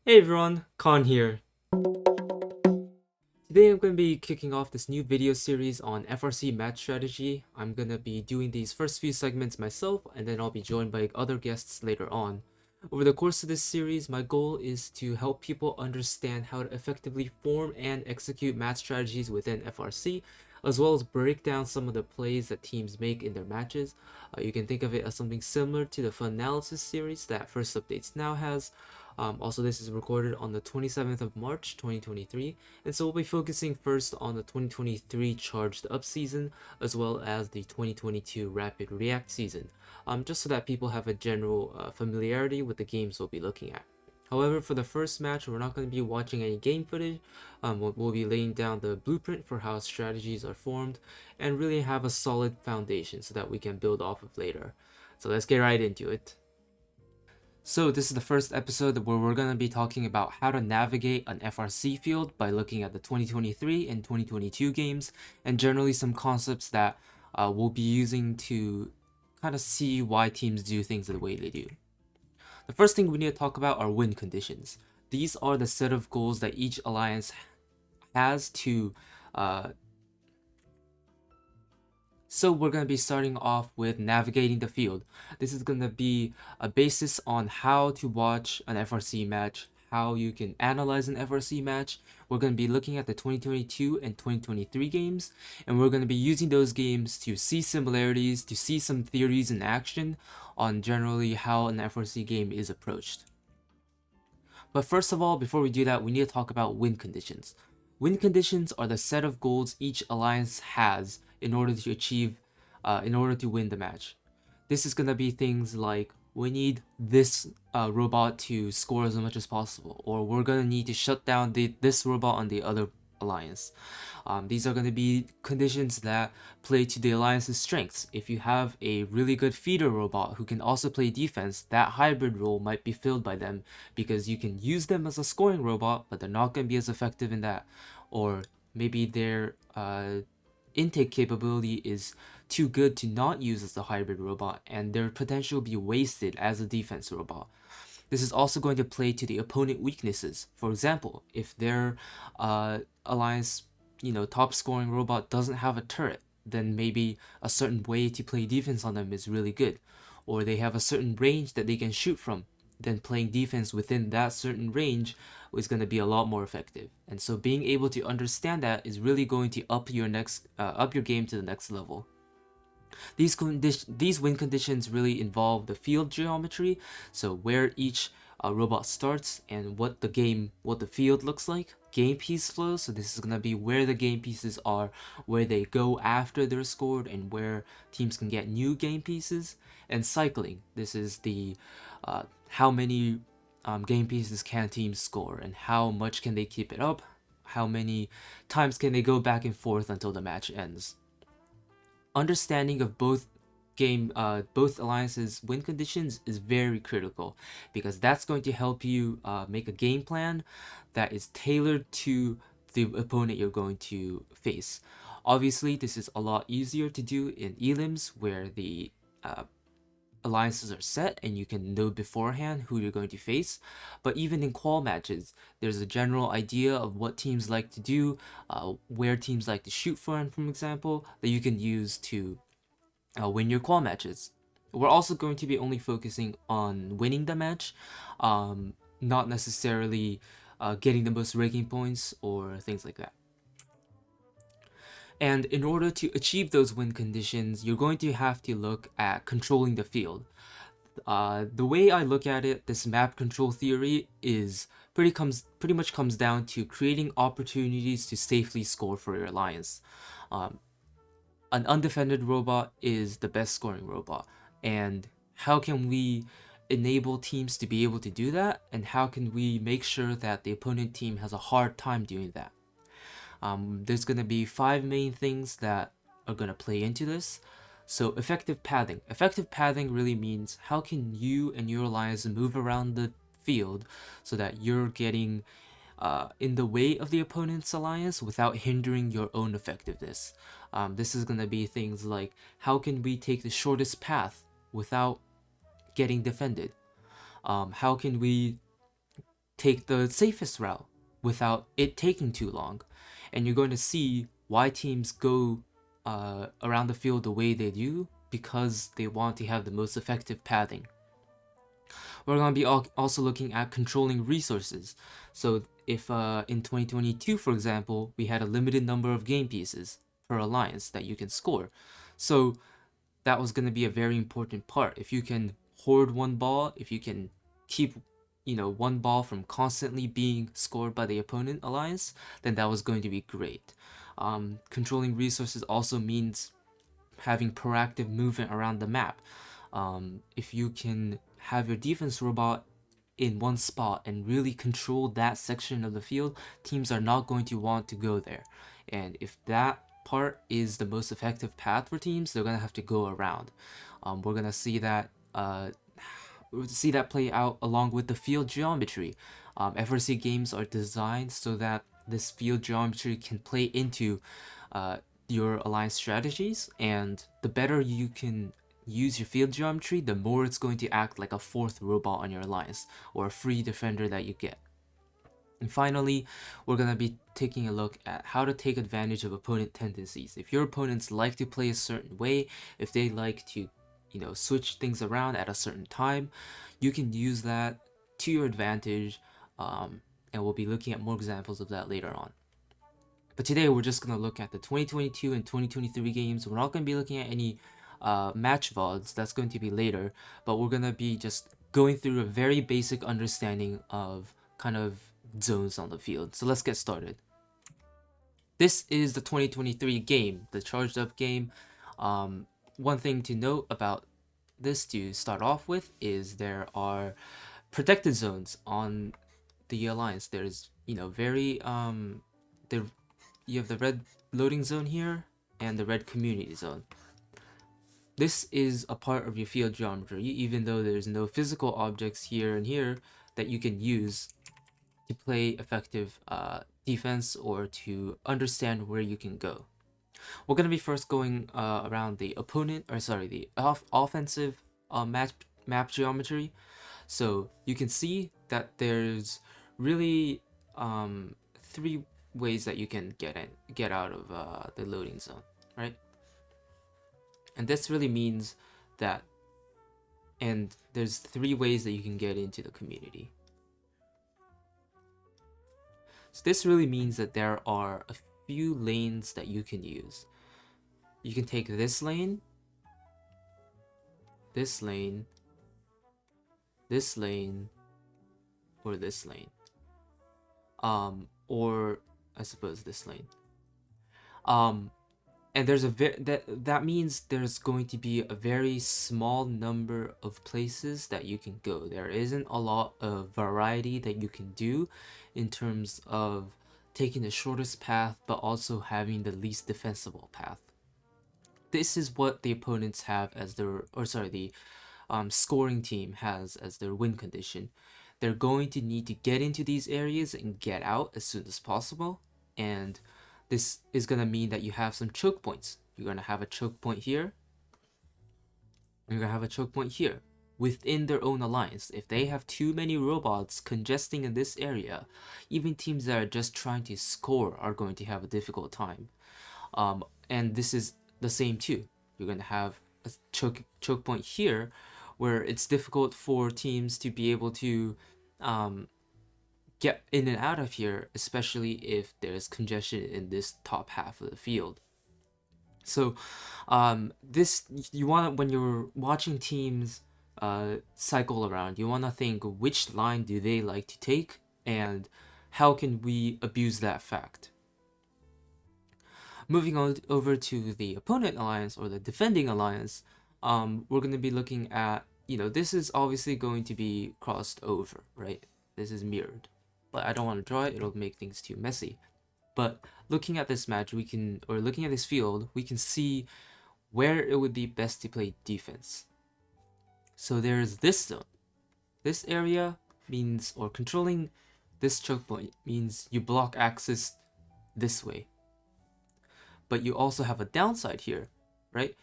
Hey everyone, Khan here. Today I'm going to be kicking off this new video series on FRC match strategy. I'm going to be doing these first few segments myself, and then I'll be joined by other guests later on. Over the course of this series, my goal is to help people understand how to effectively form and execute match strategies within FRC, as well as break down some of the plays that teams make in their matches. You can think of it as something similar to the Fun Analysis series that First Updates now has. Also, this is recorded on the 27th of March 2023, and so we'll be focusing first on the 2023 Charged Up season, as well as the 2022 Rapid React season, just so that people have a general familiarity with the games we'll be looking at. However, for the first match, we're not going to be watching any game footage. We'll be laying down the blueprint for how strategies are formed and really have a solid foundation so that we can build off of later. So let's get right into it. So this is the first episode where we're going to be talking about how to navigate an FRC field by looking at the 2023 and 2022 games, and generally some concepts that we'll be using to kind of see why teams do things the way they do. The first thing we need to talk about are win conditions. These are the set of goals that each alliance has to So we're going to be starting off with navigating the field. This is going to be a basis on how to watch an FRC match, how you can analyze an FRC match. We're going to be looking at the 2022 and 2023 games, and we're going to be using those games to see similarities, to see some theories in action on generally how an FRC game is approached. But first of all, before we do that, we need to talk about win conditions. Win conditions are the set of goals each alliance has in order to achieve, in order to win the match. This is gonna be things like we need this robot to score as much as possible, or we're gonna need to shut down this robot on the other alliance. These are going to be conditions that play to the alliance's strengths. If you have a really good feeder robot who can also play defense, that hybrid role might be filled by them because you can use them as a scoring robot, but they're not going to be as effective in that. Or maybe their intake capability is too good to not use as a hybrid robot, and their potential will be wasted as a defense robot. This is also going to play to the opponent weaknesses. For example, if their alliance, top scoring robot doesn't have a turret, then maybe a certain way to play defense on them is really good. Or they have a certain range that they can shoot from, then playing defense within that certain range is going to be a lot more effective. And so being able to understand that is really going to up your game to the next level. These win conditions really involve the field geometry, so where each robot starts and what the field looks like. Game piece flow, so this is gonna be where the game pieces are, where they go after they're scored, and where teams can get new game pieces. And cycling, this is the how many game pieces can teams score, and how much can they keep it up, how many times can they go back and forth until the match ends. Understanding of both alliances win conditions is very critical, because that's going to help you make a game plan that is tailored to the opponent you're going to face. Obviously, this is a lot easier to do in elims where the alliances are set and you can know beforehand who you're going to face. But even in qual matches, there's a general idea of what teams like to do, where teams like to shoot from example, that you can use to win your qual matches. We're also going to be only focusing on winning the match, not necessarily getting the most ranking points or things like that. And in order to achieve those win conditions, you're going to have to look at controlling the field. The way I look at it, this map control theory is pretty much comes down to creating opportunities to safely score for your alliance. An undefended robot is the best scoring robot, and how can we enable teams to be able to do that, and how can we make sure that the opponent team has a hard time doing that? There's going to be 5 main things that are going to play into this. So effective pathing. Effective pathing really means how can you and your alliance move around the field so that you're getting in the way of the opponent's alliance without hindering your own effectiveness. This is going to be things like how can we take the shortest path without getting defended? How can we take the safest route without it taking too long. And you're going to see why teams go around the field the way they do, because they want to have the most effective pathing. We're going to be also looking at controlling resources. So if in 2022, for example, we had a limited number of game pieces per alliance that you can score. So that was going to be a very important part. If you can hoard one ball, if you can keep one ball from constantly being scored by the opponent alliance, then that was going to be great. Controlling resources also means having proactive movement around the map. If you can have your defense robot in one spot and really control that section of the field, teams are not going to want to go there. And if that part is the most effective path for teams, they're gonna have to go around. We're gonna see that play out along with the field geometry. FRC games are designed so that this field geometry can play into your alliance strategies, and the better you can use your field geometry, the more it's going to act like a fourth robot on your alliance, or a free defender that you get. And finally, we're going to be taking a look at how to take advantage of opponent tendencies. If your opponents like to play a certain way, if they like to, switch things around at a certain time, you can use that to your advantage, and we'll be looking at more examples of that later on. But today we're just going to look at the 2022 and 2023 games. We're not going to be looking at any match VODs, that's going to be later, but we're going to be just going through a very basic understanding of kind of zones on the field. So let's get started. This is the 2023 game, the charged up game. One thing to note about this to start off with is there are protected zones on the alliance. There's very you have the red loading zone here and the red community zone. This is a part of your field geometry, even though there's no physical objects here and here that you can use to play effective defense or to understand where you can go. We're going to be first going around the the offensive map geometry. So you can see that there's really 3 ways that you can get out of the loading zone, right? And this really means that, and there's 3 ways that you can get into the community. So this really means that there are a few lanes that you can use. You can take this lane, this lane, this lane, or this lane. Or I suppose this lane. And there's that means there's going to be a very small number of places that you can go. There isn't a lot of variety that you can do in terms of taking the shortest path, but also having the least defensible path. This is what the opponents have as their, the scoring team has as their win condition. They're going to need to get into these areas and get out as soon as possible, and this is going to mean that you have some choke points. You're going to have a choke point here. You're going to have a choke point here within their own alliance. If they have too many robots congesting in this area, even teams that are just trying to score are going to have a difficult time. And this is the same too. You're going to have a choke point here where it's difficult for teams to be able to get in and out of here, especially if there's congestion in this top half of the field. So this, you want, when you're watching teams cycle around, you want to think, which line do they like to take and how can we abuse that fact? Moving on over to the opponent alliance or the defending alliance, we're going to be looking at, this is obviously going to be crossed over, right? This is mirrored, but I don't want to draw it, it'll make things too messy. But looking at this match, looking at this field, we can see where it would be best to play defense. So there's this zone. This area means, or controlling this choke point means you block access this way. But you also have a downside here, right?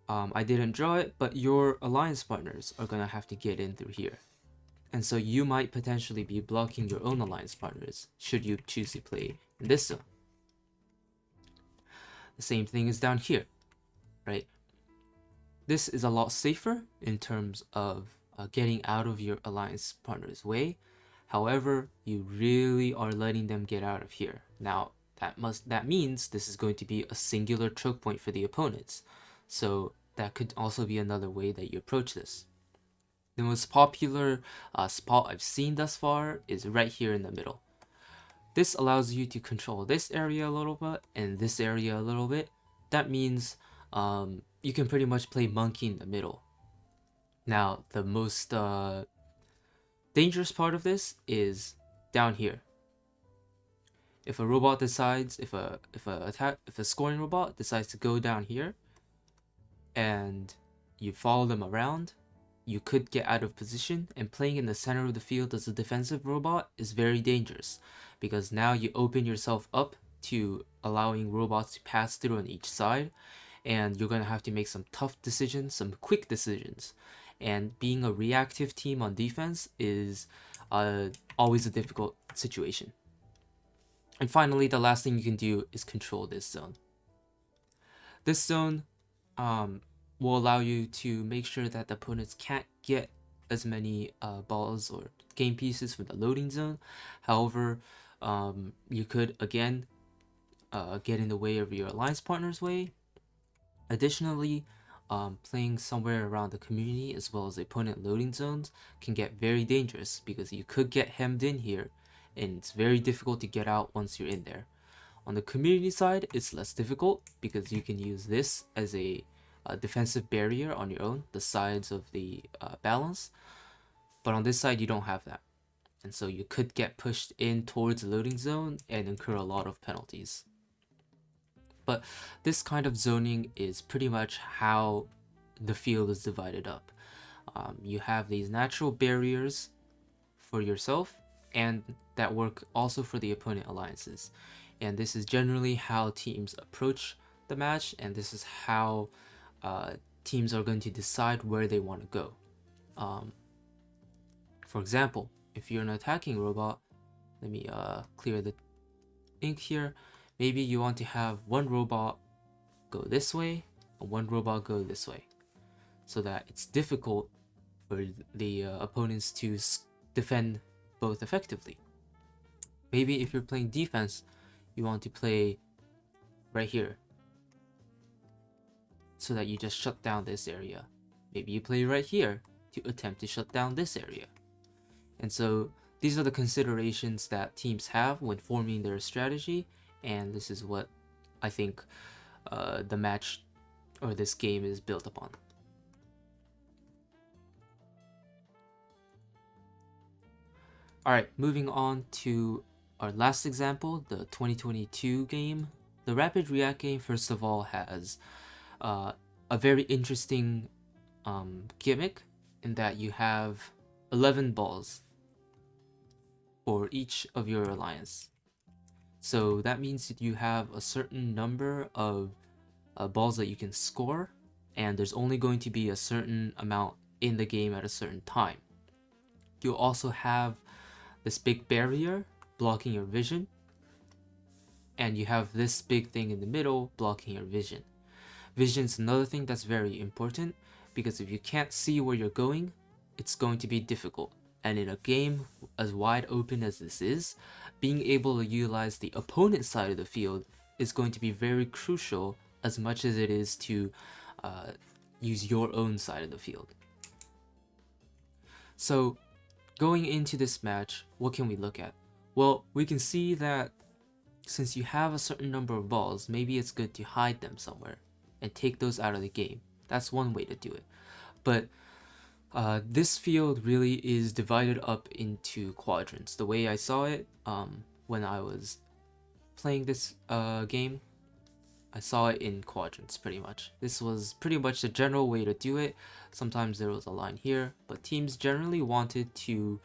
I didn't draw it, but your alliance partners are gonna have to get in through here. And so you might potentially be blocking your own alliance partners should you choose to play in this zone. The same thing is down here, right? This is a lot safer in terms of getting out of your alliance partner's way. However, you really are letting them get out of here. Now, that means this is going to be a singular choke point for the opponents. So that could also be another way that you approach this. The most popular spot I've seen thus far is right here in the middle. This allows you to control this area a little bit and this area a little bit. That means you can pretty much play monkey in the middle. Now, the most dangerous part of this is down here. If a robot decides, if a scoring robot decides to go down here, and you follow them around, you could get out of position, and playing in the center of the field as a defensive robot is very dangerous, because now you open yourself up to allowing robots to pass through on each side, and you're going to have to make some tough decisions, some quick decisions. And being a reactive team on defense is always a difficult situation. And finally, the last thing you can do is control this zone. This zone will allow you to make sure that the opponents can't get as many balls or game pieces from the loading zone. However, you could again get in the way of your alliance partner's way. Additionally, playing somewhere around the community as well as the opponent loading zones can get very dangerous because you could get hemmed in here, and it's very difficult to get out once you're in there. On the community side, it's less difficult because you can use this as a defensive barrier on your own, the sides of the balance. But on this side, you don't have that. And so you could get pushed in towards the loading zone and incur a lot of penalties. But this kind of zoning is pretty much how the field is divided up. You have these natural barriers for yourself, and that work also for the opponent alliances. And this is generally how teams approach the match, and this is how teams are going to decide where they want to go. For example, if you're an attacking robot, let me clear the ink here. Maybe you want to have one robot go this way and one robot go this way, so that it's difficult for the opponents to defend both effectively. Maybe if you're playing defense, you want to play right here, so that you just shut down this area. Maybe you play right here to attempt to shut down this area. And so these are the considerations that teams have when forming their strategy, and this is what I think the match or this game is built upon. Alright, moving on to our last example, the 2022 game. The Rapid React game, first of all, has a very interesting gimmick in that you have 11 balls for each of your alliance. So that means that you have a certain number of balls that you can score, and there's only going to be a certain amount in the game at a certain time. You'll also have this big barrier blocking your vision, and you have this big thing in the middle blocking your vision. Vision's another thing that's very important, because if you can't see where you're going, it's going to be difficult. And in a game as wide open as this is, being able to utilize the opponent's side of the field is going to be very crucial, as much as it is to use your own side of the field. So going into this match, what can we look at? Well, we can see that since you have a certain number of balls, maybe it's good to hide them somewhere and take those out of the game. That's one way to do it. But this field really is divided up into quadrants. The way I saw it when I was playing this game, I saw it in quadrants pretty much. This was pretty much the general way to do it. Sometimes there was a line here, but teams generally wanted to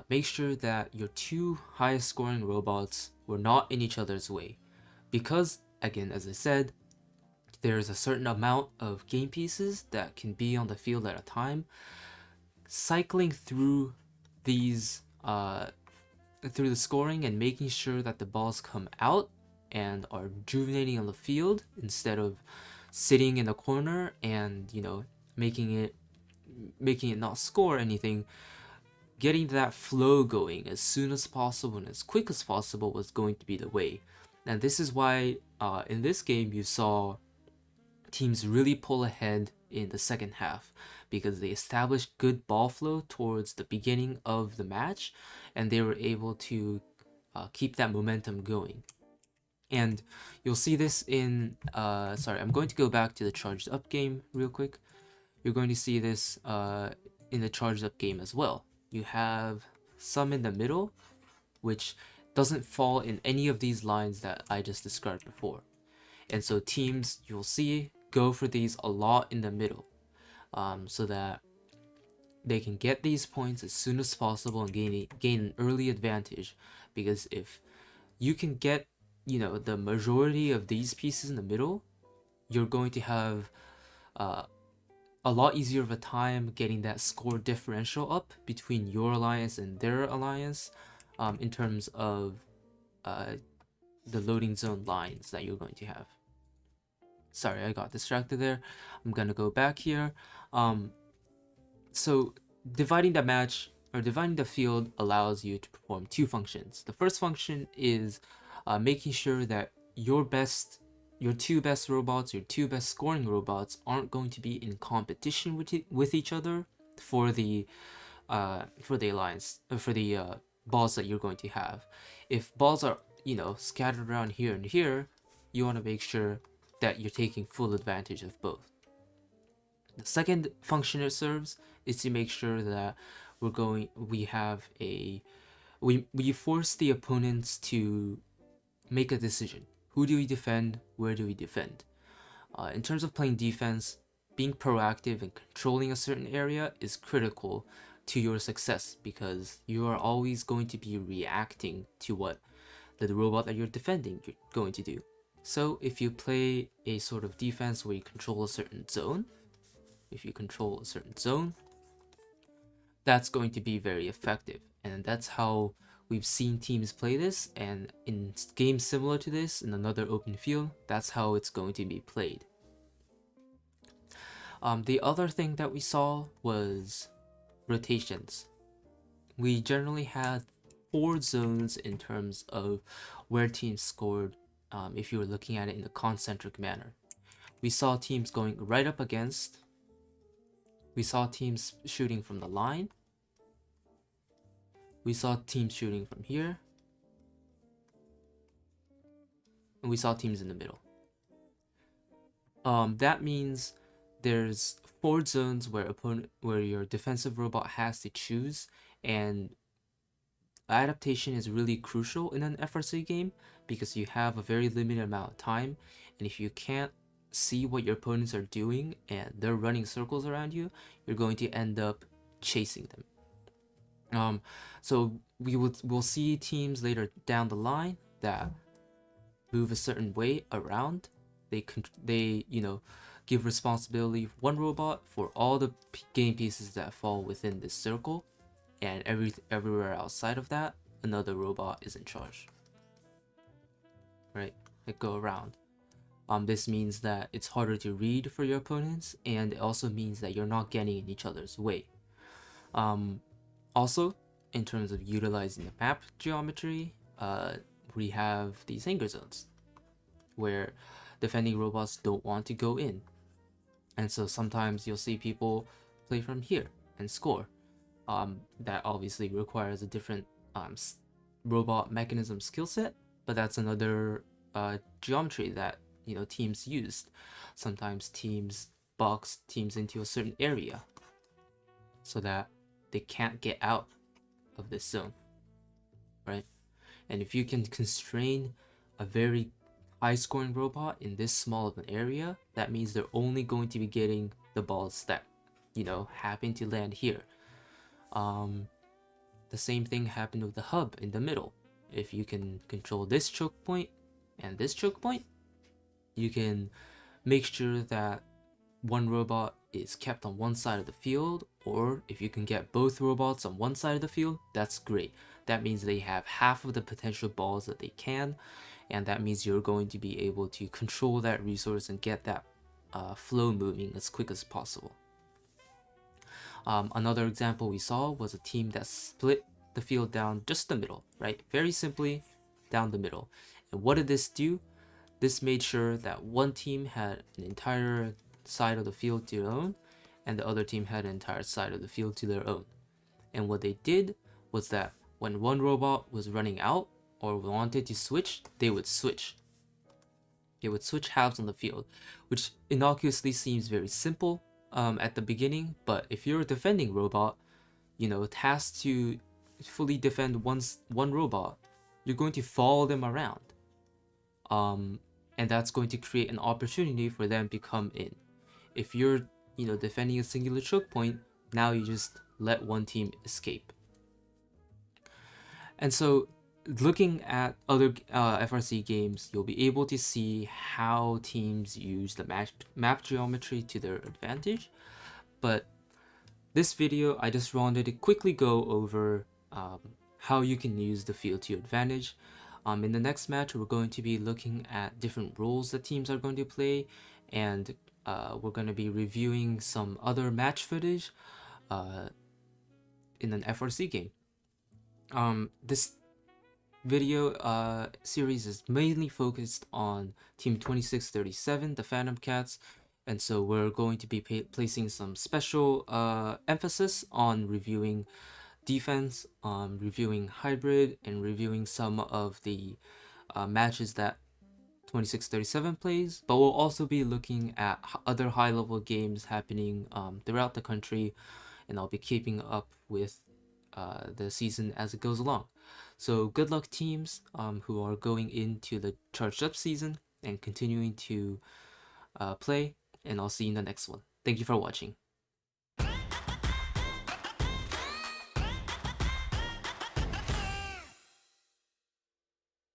make sure that your two highest scoring robots were not in each other's way. Because, again, as I said, there's a certain amount of game pieces that can be on the field at a time. Cycling through these through the scoring and making sure that the balls come out and are rejuvenating on the field instead of sitting in the corner and making it not score anything. Getting that flow going as soon as possible and as quick as possible was going to be the way. And this is why in this game you saw teams really pull ahead in the second half, because they established good ball flow towards the beginning of the match and they were able to keep that momentum going. And you'll see this in sorry, I'm going to go back to the charged up game real quick. You're going to see this in the charged up game as well. You have some in the middle, which doesn't fall in any of these lines that I just described before. And so teams, you'll see, go for these a lot in the middle, so that they can get these points as soon as possible and gain an early advantage. Because if you can get, the majority of these pieces in the middle, you're going to have a lot easier of a time getting that score differential up between your alliance and their alliance, in terms of the loading zone lines that you're going to have. Sorry, I got distracted there. I'm gonna go back here. So dividing the match or dividing the field allows you to perform two functions. The first function is making sure that your two best robots, your two best scoring robots aren't going to be in competition with each other for the alliance, for the balls that you're going to have. If balls are scattered around here and here, you want to make sure that you're taking full advantage of both. The second function it serves is to make sure that we force the opponents to make a decision. Who do we defend? Where do we defend? In terms of playing defense, being proactive and controlling a certain area is critical to your success, because you are always going to be reacting to what the robot that you're defending you're going to do. So if you play a sort of defense where you control a certain zone, that's going to be very effective. And that's how we've seen teams play this, and in games similar to this, in another open field, that's how it's going to be played. The other thing that we saw was rotations. We generally had 4 zones in terms of where teams scored, if you were looking at it in a concentric manner. We saw teams going right up against, we saw teams shooting from the line, we saw teams shooting from here, and we saw teams in the middle. That means there's 4 zones where your defensive robot has to choose, and adaptation is really crucial in an FRC game because you have a very limited amount of time, and if you can't see what your opponents are doing and they're running circles around you, you're going to end up chasing them. So we'll see teams later down the line that move a certain way around. They give responsibility of one robot for all the game pieces that fall within this circle, and everywhere outside of that, another robot is in charge. Right? Like go around. This means that it's harder to read for your opponents, and it also means that you're not getting in each other's way. Also, in terms of utilizing the map geometry, we have these hangar zones where defending robots don't want to go in. And so sometimes you'll see people play from here and score. That obviously requires a different robot mechanism skill set, but that's another geometry that teams used. Sometimes teams box teams into a certain area so that they can't get out of this zone, right? And if you can constrain a very high scoring robot in this small of an area, that means they're only going to be getting the balls that happen to land here. The same thing happened with the hub in the middle. If you can control this choke point and this choke point, you can make sure that one robot is kept on one side of the field, or if you can get both robots on one side of the field, that's great. That means they have half of the potential balls that they can, and that means you're going to be able to control that resource and get that flow moving as quick as possible. Another example we saw was a team that split the field down just the middle, right? Very simply, down the middle. And what did this do? This made sure that one team had an entire side of the field to their own, and the other team had an entire side of the field to their own. And what they did was that when one robot was running out or wanted to switch, they would switch. They would switch halves on the field, which innocuously seems very simple at the beginning, but if you're a defending robot, tasked to fully defend one robot, you're going to follow them around. And that's going to create an opportunity for them to come in. If you're, defending a singular choke point, now you just let one team escape. And so, looking at other FRC games, you'll be able to see how teams use the map geometry to their advantage. But this video, I just wanted to quickly go over how you can use the field to your advantage. In the next match, we're going to be looking at different roles that teams are going to play, and we're going to be reviewing some other match footage in an FRC game. This video series is mainly focused on Team 2637, the Phantom Cats, and so we're going to be placing some special emphasis on reviewing defense, reviewing hybrid, and reviewing some of the matches that 2637 plays, but we'll also be looking at other high-level games happening throughout the country, and I'll be keeping up with the season as it goes along. So good luck teams who are going into the charged up season and continuing to play, and I'll see you in the next one. Thank you for watching.